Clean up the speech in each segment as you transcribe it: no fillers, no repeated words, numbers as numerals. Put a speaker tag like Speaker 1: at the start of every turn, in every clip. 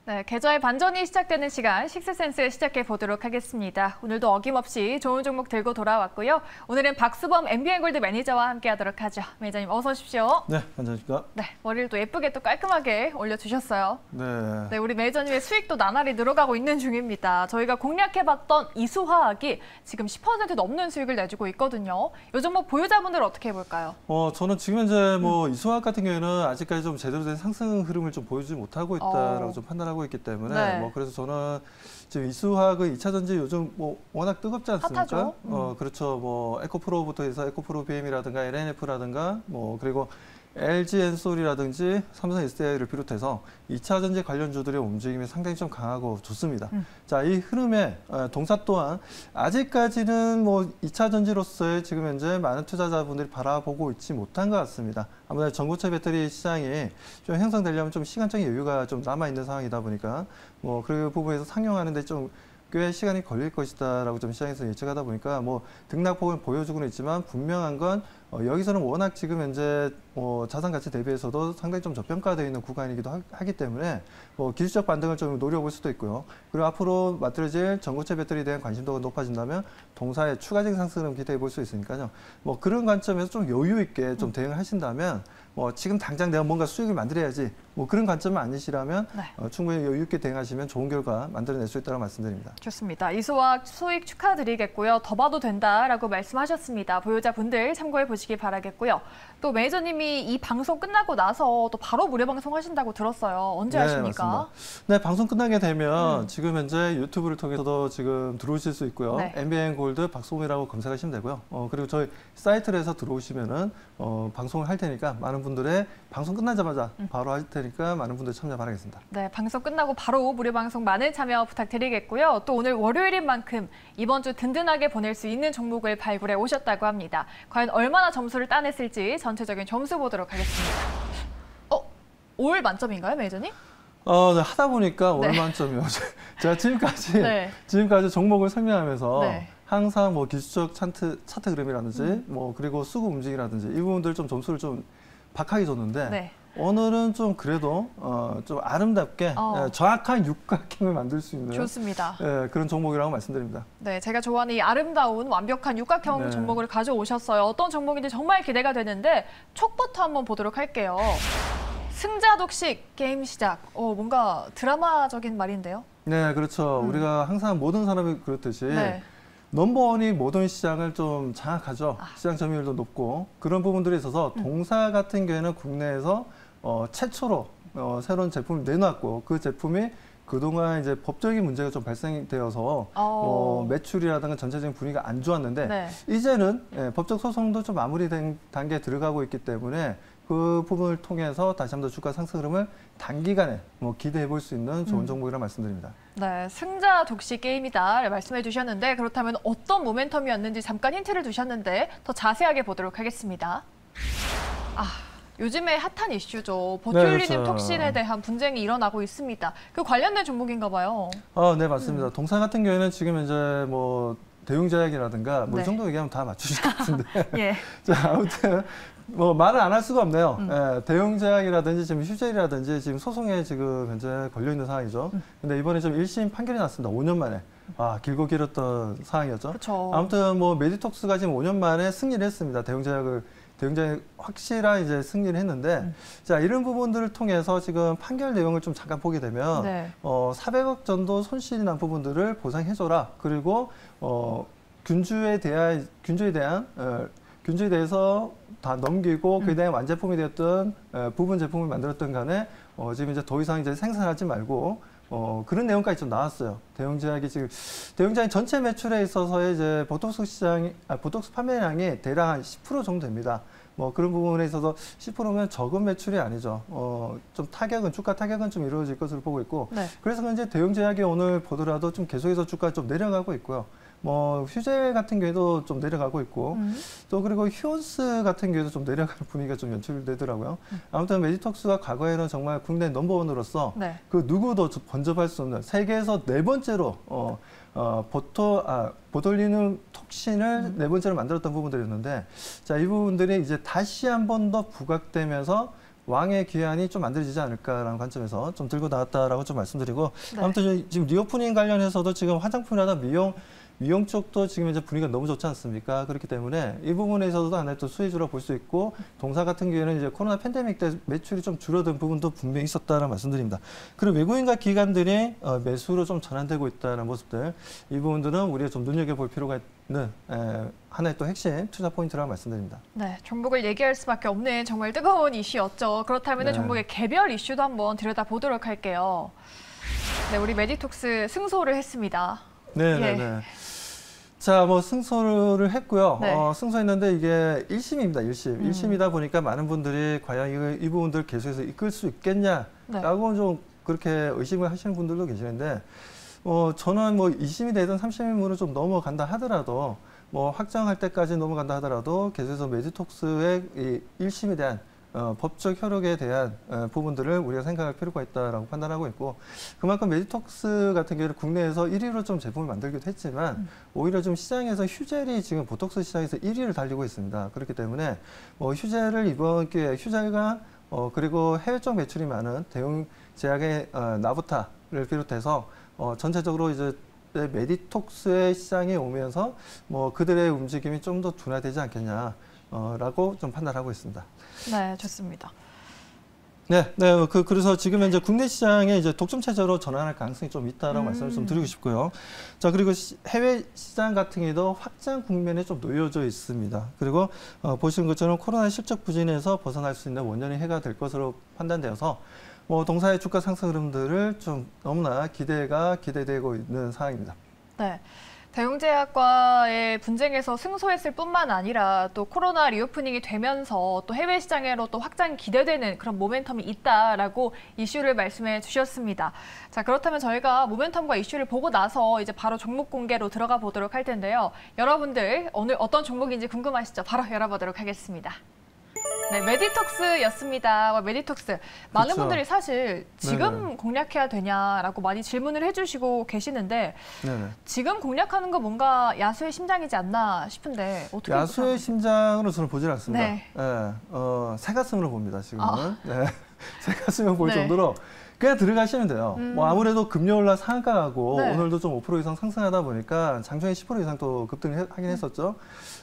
Speaker 1: 네, 계좌의 반전이 시작되는 시간 식스센스 시작해 보도록 하겠습니다. 오늘도 어김없이 좋은 종목 들고 돌아왔고요. 오늘은 박수범 MBN골드 매니저와 함께하도록 하죠. 매니저님 어서 오십시오.
Speaker 2: 네, 안녕하십니까.
Speaker 1: 네, 머리를 또 예쁘게 또 깔끔하게 올려주셨어요.
Speaker 2: 네.
Speaker 1: 우리 매니저님의 수익도 나날이 늘어가고 있는 중입니다. 저희가 공략해봤던 이수화학이 지금 10% 넘는 수익을 내주고 있거든요. 이 종목 보유자분들 어떻게 해볼까요?
Speaker 2: 저는 지금 현재 이수화학 같은 경우에는 아직까지 좀 제대로 된 상승 흐름을 좀 보여주지 못하고 있다라고 좀 판단하고 있기 때문에
Speaker 1: 네.
Speaker 2: 그래서 저는 지금 이수화학의 2차 전지 요즘 워낙 뜨겁지 않습니까?
Speaker 1: 핫하죠.
Speaker 2: 그렇죠. 에코프로부터 해서 에코프로 BM이라든가 LNF라든가 그리고 LG 엔솔이라든지 삼성 SDI를 비롯해서 2차 전지 관련주들의 움직임이 상당히 좀 강하고 좋습니다. 자, 이 흐름에 동사 또한 아직까지는 2차 전지로서의 지금 현재 많은 투자자분들이 바라보고 있지 못한 것 같습니다. 아무래도 전고체 배터리 시장이 좀 형성되려면 좀 시간적인 여유가 좀 남아있는 상황이다 보니까 그 부분에서 상용하는데 좀 꽤 시간이 걸릴 것이다라고 좀 시장에서 예측하다 보니까 등락폭을 보여주고는 있지만 분명한 건 여기서는 워낙 지금 현재 자산 가치 대비해서도 상당히 좀 저평가되어 있는 구간이기도 하기 때문에 기술적 반등을 좀 노려볼 수도 있고요. 그리고 앞으로 맞들어질 전고체 배터리에 대한 관심도가 높아진다면 동사의 추가적인 상승을 기대해 볼 수 있으니까요. 그런 관점에서 좀 여유 있게 좀 대응을 하신다면 지금 당장 내가 뭔가 수익을 만들어야지 그런 관점은 아니시라면
Speaker 1: 네.
Speaker 2: 충분히 여유 있게 대응하시면 좋은 결과 만들어낼 수 있다고 말씀드립니다.
Speaker 1: 좋습니다. 이수화학 수익 축하드리겠고요. 더 봐도 된다라고 말씀하셨습니다. 보유자분들 참고해 보시기 바라겠고요. 또 매니저님이 이 방송 끝나고 나서 또 바로 무료 방송하신다고 들었어요. 언제 하십니까?
Speaker 2: 맞습니다. 네, 방송 끝나게 되면 지금 현재 유튜브를 통해서도 지금 들어오실 수 있고요.
Speaker 1: 네.
Speaker 2: MBN 골드 박수범이라고 검색하시면 되고요. 그리고 저희 사이트를 해서 들어오시면은 방송을 할 테니까 많은 분들의 방송 끝나자마자 바로 할 테니까 많은 분들 참여 바라겠습니다.
Speaker 1: 네, 방송 끝나고 바로 무료 방송 많은 참여 부탁드리겠고요. 또 오늘 월요일인 만큼 이번 주 든든하게 보낼 수 있는 종목을 발굴해 오셨다고 합니다. 과연 얼마나 점수를 따냈을지 전체적인 점수 보도록 하겠습니다. 5월 만점인가요, 매니저님?
Speaker 2: 네, 하다 보니까
Speaker 1: 네.
Speaker 2: 5월 만점이요. 제가 지금까지 종목을 설명하면서
Speaker 1: 네.
Speaker 2: 항상 기술적 차트 그램이라든지 그리고 수급 움직임이라든지 이 부분들 좀 점수를 좀 박하게 줬는데
Speaker 1: 네.
Speaker 2: 오늘은 좀 그래도 좀 아름답게 정확한 육각형을 만들 수 있는
Speaker 1: 좋습니다.
Speaker 2: 그런 종목이라고 말씀드립니다.
Speaker 1: 네, 제가 좋아하는 이 아름다운 완벽한 육각형
Speaker 2: 네.
Speaker 1: 종목을 가져오셨어요. 어떤 종목인지 정말 기대가 되는데 촉부터 한번 보도록 할게요. 승자 독식 게임 시작. 뭔가 드라마적인 말인데요.
Speaker 2: 네, 그렇죠. 우리가 항상 모든 사람이 그렇듯이
Speaker 1: 네.
Speaker 2: 넘버원이 모든 시장을 좀 장악하죠. 시장 점유율도 높고 그런 부분들에 있어서 동사 같은 경우에는 국내에서 최초로 새로운 제품을 내놨고 그 제품이 그동안 이제 법적인 문제가 좀 발생되어서 매출이라든가 전체적인 분위기가 안 좋았는데
Speaker 1: 네.
Speaker 2: 이제는 법적 소송도 좀 마무리된 단계에 들어가고 있기 때문에 그 부분을 통해서 다시 한번 주가 상승 흐름을 단기간에 기대해 볼 수 있는 좋은 종목이라 말씀드립니다.
Speaker 1: 네, 승자 독식 게임이다 말씀해 주셨는데 그렇다면 어떤 모멘텀이었는지 잠깐 힌트를 주셨는데 더 자세하게 보도록 하겠습니다. 요즘에 핫한 이슈죠. 보툴리늄
Speaker 2: 네, 그렇죠.
Speaker 1: 톡신에 대한 분쟁이 일어나고 있습니다. 그 관련된 종목인가 봐요.
Speaker 2: 네, 맞습니다. 동사 같은 경우에는 지금 현재 대웅제약이라든가
Speaker 1: 네.
Speaker 2: 이 정도 얘기하면 다 맞추실 것 같은데.
Speaker 1: 예.
Speaker 2: 자, 아무튼 말을 안 할 수가 없네요. 대웅제약이라든지 지금 휴젤이라든지 지금 소송에 지금 현재 걸려 있는 상황이죠. 근데 이번에 좀 1심 판결이 났습니다. 5년 만에. 길고 길었던 상황이었죠.
Speaker 1: 그렇죠.
Speaker 2: 아무튼 메디톡스가 지금 5년 만에 승리를 했습니다. 대웅제약이 확실한 이제 승리를 했는데, 자, 이런 부분들을 통해서 지금 판결 내용을 좀 잠깐 보게 되면,
Speaker 1: 네.
Speaker 2: 400억 정도 손실이 난 부분들을 보상해줘라. 그리고, 균주에 대해서 다 넘기고, 그에 대한 완제품이 되었던, 부분 제품을 만들었던 간에, 지금 이제 더 이상 이제 생산하지 말고, 그런 내용까지 좀 나왔어요. 대웅제약이 전체 매출에 있어서의 이제 보톡스 판매량이 대략 한 10% 정도 됩니다. 그런 부분에 있어서 10%면 적은 매출이 아니죠. 좀 주가 타격은 좀 이루어질 것으로 보고 있고.
Speaker 1: 네.
Speaker 2: 그래서 이제 대웅제약이 오늘 보더라도 좀 계속해서 주가 좀 내려가고 있고요. 휴젤 같은 경우에도 좀 내려가고 있고, 또 그리고 휴온스 같은 경우에도 좀 내려가는 분위기가 좀 연출되더라고요. 아무튼 메디톡스가 과거에는 정말 국내 넘버원으로서
Speaker 1: 네.
Speaker 2: 그 누구도 번접할 수 없는 세계에서 네 번째로 보톨리눔 톡신을 네 번째로 만들었던 부분들이었는데, 자, 이 부분들이 이제 다시 한 번 더 부각되면서 왕의 기한이 좀 만들어지지 않을까라는 관점에서 좀 들고 나왔다라고 좀 말씀드리고
Speaker 1: 네.
Speaker 2: 아무튼 지금 리오프닝 관련해서도 지금 화장품이나 미용 쪽도 지금 이제 분위기가 너무 좋지 않습니까? 그렇기 때문에 이 부분에서도 하나의 또 수혜주로 볼 수 있고 동사 같은 경우에는 이제 코로나 팬데믹 때 매출이 좀 줄어든 부분도 분명히 있었다는 말씀드립니다. 그리고 외국인과 기관들이 매수로 좀 전환되고 있다는 모습들 이 부분들은 우리가 좀 눈여겨볼 필요가 있는 하나의 또 핵심 투자 포인트라고 말씀드립니다.
Speaker 1: 네, 종목을 얘기할 수밖에 없는 정말 뜨거운 이슈였죠. 그렇다면
Speaker 2: 네.
Speaker 1: 종목의 개별 이슈도 한번 들여다보도록 할게요. 네, 우리 메디톡스 승소를 했습니다.
Speaker 2: 네네네.
Speaker 1: 예.
Speaker 2: 자, 뭐 승소를 했고요.
Speaker 1: 네.
Speaker 2: 승소했는데 이게 1심입니다. 1심. 1심이다 보니까 많은 분들이 과연 이 부분들 계속해서 이끌 수 있겠냐라고 좀 그렇게 의심을 하시는 분들도 계시는데 저는 뭐 2심이 되든 3심으로 좀 넘어간다 하더라도 뭐 확정할 때까지 넘어간다 하더라도 계속해서 메디톡스의 이 1심에 대한 법적 효력에 대한 부분들을 우리가 생각할 필요가 있다라고 판단하고 있고 그만큼 메디톡스 같은 경우는 국내에서 1위로 좀 제품을 만들기도 했지만 오히려 좀 시장에서 휴젤이 지금 보톡스 시장에서 1위를 달리고 있습니다. 그렇기 때문에 휴젤을 이번 기회에 휴젤과 그리고 해외 쪽 매출이 많은 대형 제약의 나부타를 비롯해서 전체적으로 이제 메디톡스의 시장에 오면서 그들의 움직임이 좀 더 둔화되지 않겠냐라고 좀 판단하고 있습니다.
Speaker 1: 네, 좋습니다.
Speaker 2: 네. 그래서 지금 이제 국내 시장에 이제 독점 체제로 전환할 가능성이 좀 있다라고 말씀을 좀 드리고 싶고요. 자, 그리고 해외 시장 같은 경우도 확장 국면에 좀 놓여져 있습니다. 그리고 보시는 것처럼 코로나 실적 부진에서 벗어날 수 있는 원년이 해가 될 것으로 판단되어서 동사의 주가 상승 흐름들을 좀 너무나 기대되고 있는 상황입니다.
Speaker 1: 네. 대웅제약과의 분쟁에서 승소했을 뿐만 아니라 또 코로나 리오프닝이 되면서 또 해외 시장으로 또 확장이 기대되는 그런 모멘텀이 있다라고 이슈를 말씀해 주셨습니다. 자, 그렇다면 저희가 모멘텀과 이슈를 보고 나서 이제 바로 종목 공개로 들어가 보도록 할 텐데요. 여러분들 오늘 어떤 종목인지 궁금하시죠? 바로 열어보도록 하겠습니다. 네, 메디톡스였습니다. 메디톡스. 많은
Speaker 2: 그렇죠.
Speaker 1: 분들이 사실 지금
Speaker 2: 네네.
Speaker 1: 공략해야 되냐라고 많이 질문을 해주시고 계시는데
Speaker 2: 네네.
Speaker 1: 지금 공략하는 거 뭔가 야수의 심장이지 않나 싶은데 어떻게
Speaker 2: 야수의 심장으로 저는 보질 않습니다.
Speaker 1: 네.
Speaker 2: 새가슴으로 봅니다, 지금은. 네. 새가슴으로 볼
Speaker 1: 네.
Speaker 2: 정도로 그냥 들어가시면 돼요. 아무래도 금요일날 상한가하고
Speaker 1: 네.
Speaker 2: 오늘도 좀 5% 이상 상승하다 보니까 장중에 10% 이상 또 급등을 하긴 했었죠.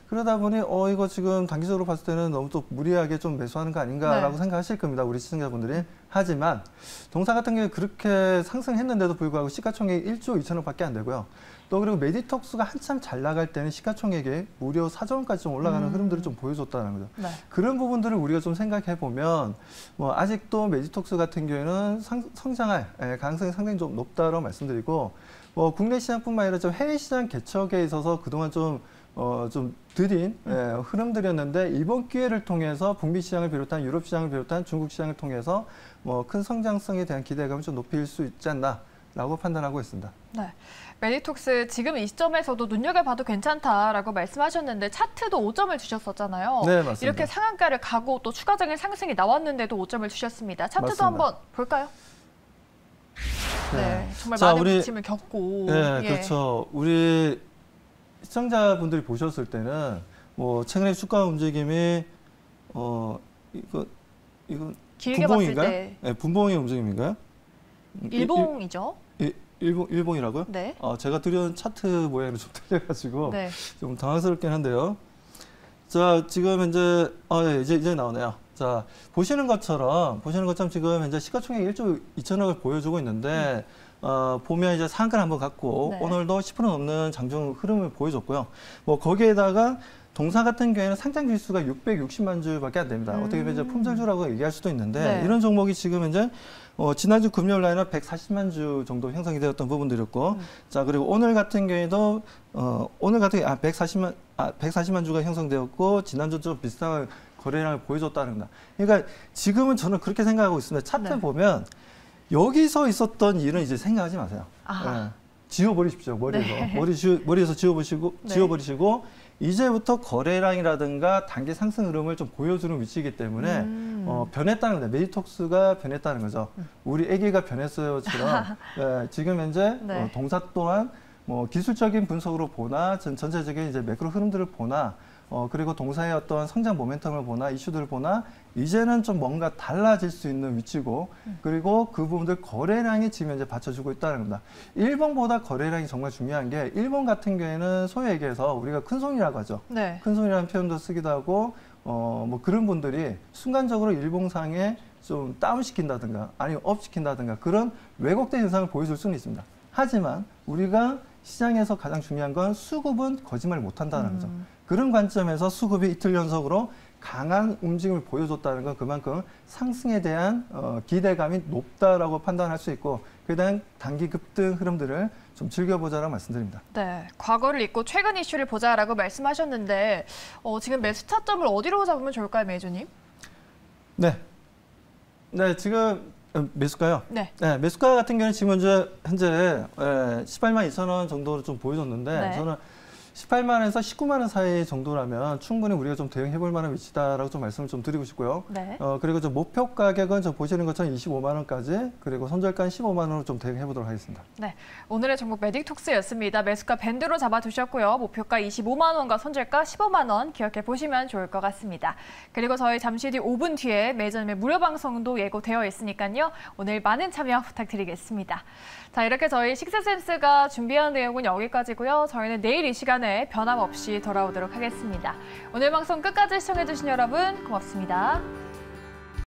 Speaker 2: 그러다 보니 이거 지금 단기적으로 봤을 때는 너무 또 무리하게 좀 매수하는 거 아닌가라고
Speaker 1: 네.
Speaker 2: 생각하실 겁니다. 우리 시청자분들이. 하지만 동사 같은 경우에 그렇게 상승했는데도 불구하고 시가총액이 1조 2천억밖에 안 되고요. 또 그리고 메디톡스가 한참 잘 나갈 때는 시가총액이 무려 4조 원까지 좀 올라가는 흐름들을 좀 보여줬다는 거죠.
Speaker 1: 네.
Speaker 2: 그런 부분들을 우리가 좀 생각해 보면 아직도 메디톡스 같은 경우에는 성장할 가능성이 상당히 좀 높다고 말씀드리고 국내 시장뿐만 아니라 좀 해외 시장 개척에 있어서 그동안 좀 느린 흐름들이었는데 이번 기회를 통해서 북미 시장을 비롯한 유럽 시장을 비롯한 중국 시장을 통해서 큰 성장성에 대한 기대감을 좀 높일 수 있지 않나라고 판단하고 있습니다.
Speaker 1: 네. 메디톡스 지금 이 시점에서도 눈여겨봐도 괜찮다라고 말씀하셨는데 차트도 5점을 주셨었잖아요.
Speaker 2: 네, 맞습니다.
Speaker 1: 이렇게 상한가를 가고 또 추가적인 상승이 나왔는데도 5점을 주셨습니다. 차트도
Speaker 2: 맞습니다.
Speaker 1: 한번 볼까요? 네, 정말
Speaker 2: 자,
Speaker 1: 많은
Speaker 2: 우리-
Speaker 1: 부침을 겪고.
Speaker 2: 네,
Speaker 1: 예.
Speaker 2: 그렇죠. 우리 시청자분들이 보셨을 때는 최근에 주가 움직임이 이거
Speaker 1: 길게 봤을
Speaker 2: 분봉인가요?
Speaker 1: 때
Speaker 2: 네, 분봉의 움직임인가요?
Speaker 1: 일봉이죠.
Speaker 2: 일봉이라고요?
Speaker 1: 네.
Speaker 2: 제가 드려온 차트 모양이 좀 틀려가지고
Speaker 1: 네.
Speaker 2: 좀 당황스럽긴 한데요. 자, 지금 현재 이제 나오네요. 자, 보시는 것처럼 지금 현재 시가총액 1조 2천억을 보여주고 있는데 보면 이제 상한가를 한번 갖고
Speaker 1: 네.
Speaker 2: 오늘도 10% 넘는 장중 흐름을 보여줬고요. 거기에다가 동사 같은 경우에는 상장 주수가 660만 주밖에 안 됩니다. 어떻게 보면 이제 품절주라고 얘기할 수도 있는데
Speaker 1: 네.
Speaker 2: 이런 종목이 지금 현재 지난주 금요일 날에는 140만 주 정도 형성이 되었던 부분들이었고 자, 그리고 오늘 같은 경우에도 140만 주가 형성되었고 지난주 좀 비슷한 거래량을 보여줬다는 겁니다. 그러니까 지금은 저는 그렇게 생각하고 있습니다. 차트
Speaker 1: 네.
Speaker 2: 보면 여기서 있었던 일은 이제 생각하지 마세요.
Speaker 1: 아하.
Speaker 2: 지워버리십시오. 머리에서.
Speaker 1: 네.
Speaker 2: 머리에서 지워버리시고,
Speaker 1: 네.
Speaker 2: 이제부터 거래량이라든가 단기 상승 흐름을 좀 보여주는 위치이기 때문에 변했다는 거죠. 메디톡스가 변했다는 거죠. 우리 아기가 변했어요처럼 지금 현재
Speaker 1: 네.
Speaker 2: 동사 또한 기술적인 분석으로 보나 전체적인 이제 매크로 흐름들을 보나 그리고 동사의 어떤 성장 모멘텀을 보나 이슈들을 보나 이제는 좀 뭔가 달라질 수 있는 위치고 그리고 그 부분들 거래량이 지금 현재 받쳐주고 있다는 겁니다. 일본보다 거래량이 정말 중요한 게 일본 같은 경우에는 소위 얘기해서 우리가 큰손이라고 하죠.
Speaker 1: 네.
Speaker 2: 큰손이라는 표현도 쓰기도 하고 뭐 그런 분들이 순간적으로 일봉상에 좀 다운시킨다든가 아니면 업시킨다든가 그런 왜곡된 현상을 보여줄 수는 있습니다. 하지만 우리가 시장에서 가장 중요한 건 수급은 거짓말 못한다는 거죠. 그런 관점에서 수급이 이틀 연속으로 강한 움직임을 보여줬다는 건 그만큼 상승에 대한 기대감이 높다라고 판단할 수 있고 그에 대한 단기 급등 흐름들을 좀 즐겨보자라고 말씀드립니다.
Speaker 1: 네, 과거를 잊고 최근 이슈를 보자라고 말씀하셨는데 지금 매수 타점을 어디로 잡으면 좋을까요, 매니저님?
Speaker 2: 네, 지금 매수가요?
Speaker 1: 네.
Speaker 2: 네, 매수가 같은 경우는 지금 현재 18만 2천 원 정도로 좀 보여줬는데
Speaker 1: 네.
Speaker 2: 저는 18만에서 19만 원 사이 정도라면 충분히 우리가 좀 대응해볼 만한 위치다라고 좀 말씀을 좀 드리고 싶고요.
Speaker 1: 네.
Speaker 2: 그리고 좀 목표 가격은 좀 보시는 것처럼 25만 원까지 그리고 손절가는 15만 원으로 좀 대응해보도록 하겠습니다.
Speaker 1: 네, 오늘의 종목 매딕톡스였습니다. 매수가 밴드로 잡아두셨고요. 목표가 25만 원과 손절가 15만 원 기억해 보시면 좋을 것 같습니다. 그리고 저희 잠시 뒤 5분 뒤에 매점의 무료 방송도 예고되어 있으니까요. 오늘 많은 참여 부탁드리겠습니다. 자, 이렇게 저희 식스센스가 준비한 내용은 여기까지고요. 저희는 내일 이 시간에 변함없이 돌아오도록 하겠습니다. 오늘 방송 끝까지 시청해주신 여러분 고맙습니다.